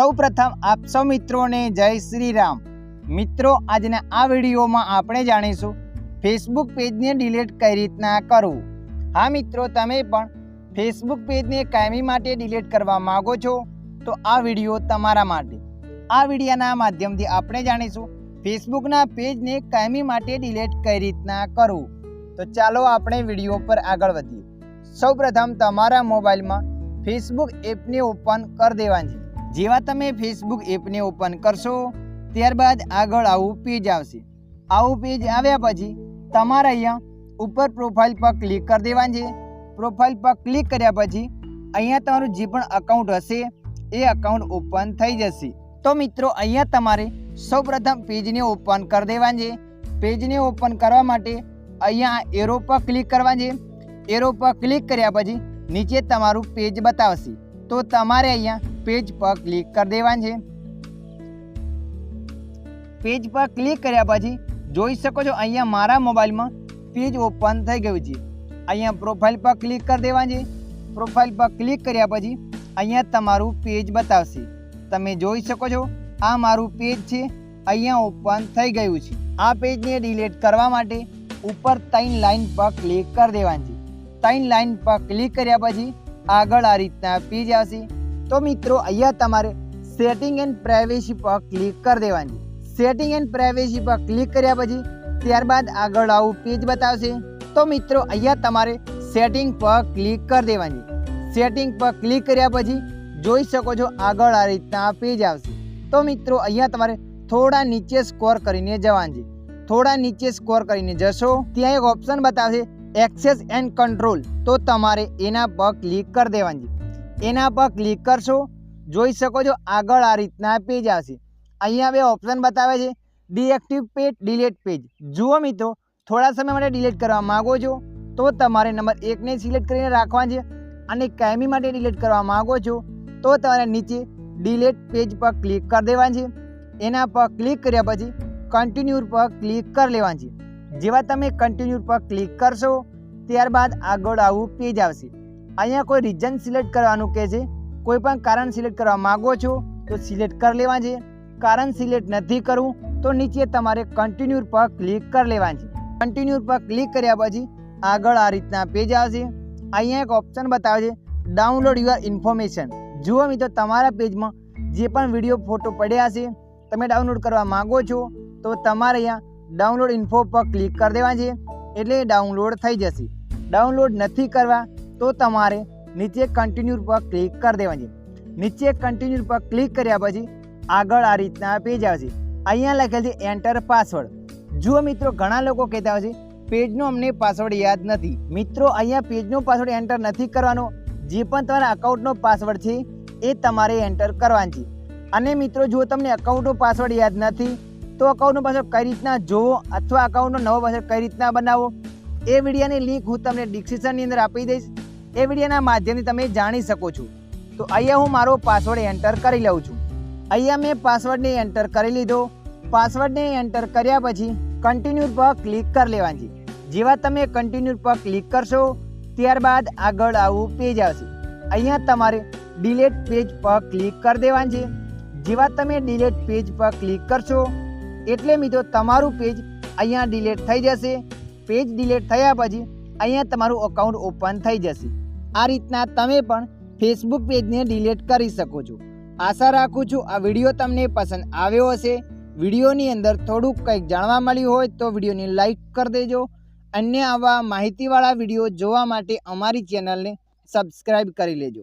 સૌ પ્રથમ આપ સૌ મિત્રોને જય શ્રી રામ। મિત્રો આજના આ વિડીયોમાં આપણે જાણીશું ફેસબુક પેજને ડિલીટ કઈ રીતના કરવું। હા મિત્રો, તમે પણ ફેસબુક પેજને કાયમી માટે ડિલીટ કરવા માંગો છો તો આ વિડીયો તમારા માટે। આ વિડીયોના માધ્યમથી આપણે જાણીશું ફેસબુકના પેજને કાયમી માટે ડિલીટ કઈ રીતના કરવું। તો ચાલો આપણે વિડીયો પર આગળ વધીએ। સૌપ્રથમ તમારા મોબાઈલમાં ફેસબુક એપને ઓપન કરી દેવાની છે। જેવા તમે ફેસબુક એપને ઓપન કરશો ત્યારબાદ આગળ આવું પેજ આવશે। આવું પેજ આવ્યા પછી તમારે અહીંયા ઉપર પ્રોફાઇલ પર ક્લિક કરી દેવાની છે। પ્રોફાઇલ પર ક્લિક કર્યા પછી અહીંયા તમારું જે પણ અકાઉન્ટ હશે એ અકાઉન્ટ ઓપન થઈ જશે। તો મિત્રો અહીંયા તમારે સૌપ્રથમ પેજને ઓપન કરી દેવાની છે। પેજને ઓપન કરવા માટે અહીંયા એરો પર ક્લિક કરવાની છે। એરો પર ક્લિક કર્યા પછી નીચે તમારું પેજ બતાવશે, તો તમારે અહીંયા પેજ પર ક્લિક કરી દેવાનું છે। પેજ પર ક્લિક કર્યા પછી જોઈ શકો છો અહીંયા મારા મોબાઈલમાં પેજ ઓપન થઈ ગયું છે। અહીંયા પ્રોફાઇલ પર ક્લિક કરી દેવાનું છે। પ્રોફાઇલ પર ક્લિક કર્યા પછી અહીંયા તમારું પેજ બતાવશે। તમે જોઈ શકો છો આ મારું પેજ છે, અહીંયા ઓપન થઈ ગયું છે। આ પેજને ડિલીટ કરવા માટે ઉપર 3 લાઈન પર ક્લિક કરી દેવાની છે। 3 લાઈન પર ક્લિક કર્યા પછી આગળ આ રીતના પેજ આવશે। તો મિત્રો અહીંયા તમારે સેટિંગ એન્ડ પ્રાઇવેસી પર ક્લિક કરી દેવાની છે। સેટિંગ એન્ડ પ્રાઇવેસી પર ક્લિક કર્યા પછી ત્યારબાદ આગળ આવું પેજ બતાવશે। તો મિત્રો અહીંયા તમારે સેટિંગ પર ક્લિક કરી દેવાની છે। સેટિંગ પર ક્લિક કર્યા પછી જોઈ શકો છો આગળ આ રીતના પેજ આવશે। તો મિત્રો અહીંયા તમારે થોડા નીચે સ્કોર કરીને જવાનું છે। થોડા નીચે સ્કોર કરીને જશો ત્યાં એક ઓપ્શન બતાવશે એક્સેસ એન્ડ કંટ્રોલ, તો તમારે એના પર ક્લિક કરી દેવાની છે। એના પર ક્લિક કરશો જોઈ શકો છો આગળ આ રીતના પેજ આવશે। અહીંયા બે ઓપ્શન બતાવે છે ડીએક્ટિવ પેજ, ડિલીટ પેજ। જુઓ મિત્રો, થોડા સમય માટે ડિલીટ કરવા માંગો છો તો તમારે નંબર 1 ને સિલેક્ટ કરીને રાખવાનું છે, અને કાયમી માટે ડિલીટ કરવા માંગો છો તો તમારે નીચે ડિલીટ પેજ પર ક્લિક કરી દેવાનું છે। એના પર ક્લિક કર્યા પછી કન્ટિન્યુ પર ક્લિક કરી લેવાનું છે। જેવા તમે કન્ટિન્યુ પર ક્લિક કરશો ત્યારબાદ આગળ આવું પેજ આવશે। અહીંયા કોઈ રીઝન સિલેક્ટ કરવાનું કહે છે, કોઈ પણ કારણ સિલેક્ટ કરવા માંગો છો તો સિલેક્ટ કરી લેવાનું છે। કારણ સિલેક્ટ નથી કરવું તો નીચે તમારે કન્ટિન્યુ પર ક્લિક કરી લેવાનું છે। કન્ટિન્યુ પર ક્લિક કર્યા પછી આગળ આ રીતના પેજ આવશે। અહીંયા એક ઓપ્શન બતાવે છે ડાઉનલોડ યુઅર ઇન્ફોર્મેશન। જુઓ મિત્રો, તમારા પેજમાં જે પણ વિડીયો ફોટો પડ્યા હશે તમે ડાઉનલોડ કરવા માંગો છો તો તમારે અહીંયા ડાઉનલોડ ઇન્ફો પર ક્લિક કરી દેવાનું છે, એટલે ડાઉનલોડ થઈ જશે। ડાઉનલોડ નથી કરવા તો તમારે નીચે કન્ટિન્યુ પર ક્લિક કરી દેવાનું છે। નીચે કન્ટિન્યુ પર ક્લિક કર્યા પછી આગળ આ રીતના પેજ આવશે। અહીંયા લખેલ છે એન્ટર પાસવર્ડ। જુઓ મિત્રો, ઘણા લોકો કહેતા હોય છે પેજનો અમને પાસવર્ડ યાદ નથી। મિત્રો અહીંયા પેજનો પાસવર્ડ એન્ટર નથી કરવાનો, જે પણ તમારા અકાઉન્ટનો પાસવર્ડ છે એ તમારે એન્ટર કરવાનો છે। અને મિત્રો જો તમને અકાઉન્ટનો પાસવર્ડ યાદ નથી તો અકાઉન્ટનો પાસવર્ડ કઈ રીતના જોવો અથવા અકાઉન્ટનો નવો પાસવર્ડ કઈ રીતના બનાવો એ વિડીયોની લિંક હું તમને ડિસ્ક્રિપ્શનની અંદર આપી દઈશ। એ વિડીયોના માધ્યમથી તમે જાણી શકો છો। તો અહીંયા હું મારો પાસવર્ડ એન્ટર કરી લઉં છું। અહીંયા મેં પાસવર્ડને એન્ટર કરી લીધો। પાસવર્ડને એન્ટર કર્યા પછી કન્ટિન્યુ પર ક્લિક કરી લેવાની છે। જેવા તમે કન્ટિન્યુ પર ક્લિક કરશો ત્યારબાદ આગળ આવું પેજ આવશે। અહીંયા તમારે ડિલીટ પેજ પર ક્લિક કરી દેવાનું છે। જેવા તમે ડિલીટ પેજ પર ક્લિક કરશો એટલે મિત્રો તમારું પેજ અહીંયા ડિલીટ થઈ જશે। પેજ ડિલીટ થયા પછી અહીંયા તમારું અકાઉન્ટ ઓપન થઈ જશે। આ રીતના તમે પણ ફેસબુક પેજને ડિલીટ કરી શકો છો। આશા રાખું છું આ વિડીયો તમને પસંદ આવ્યો હશે। વિડીયોની અંદર થોડુંક કંઈક જાણવા મળ્યું હોય તો વિડીયોને લાઈક કરી દેજો। અન્ય આવા માહિતીવાળા વિડીયો જોવા માટે અમારી ચેનલને સબસ્ક્રાઈબ કરી લેજો।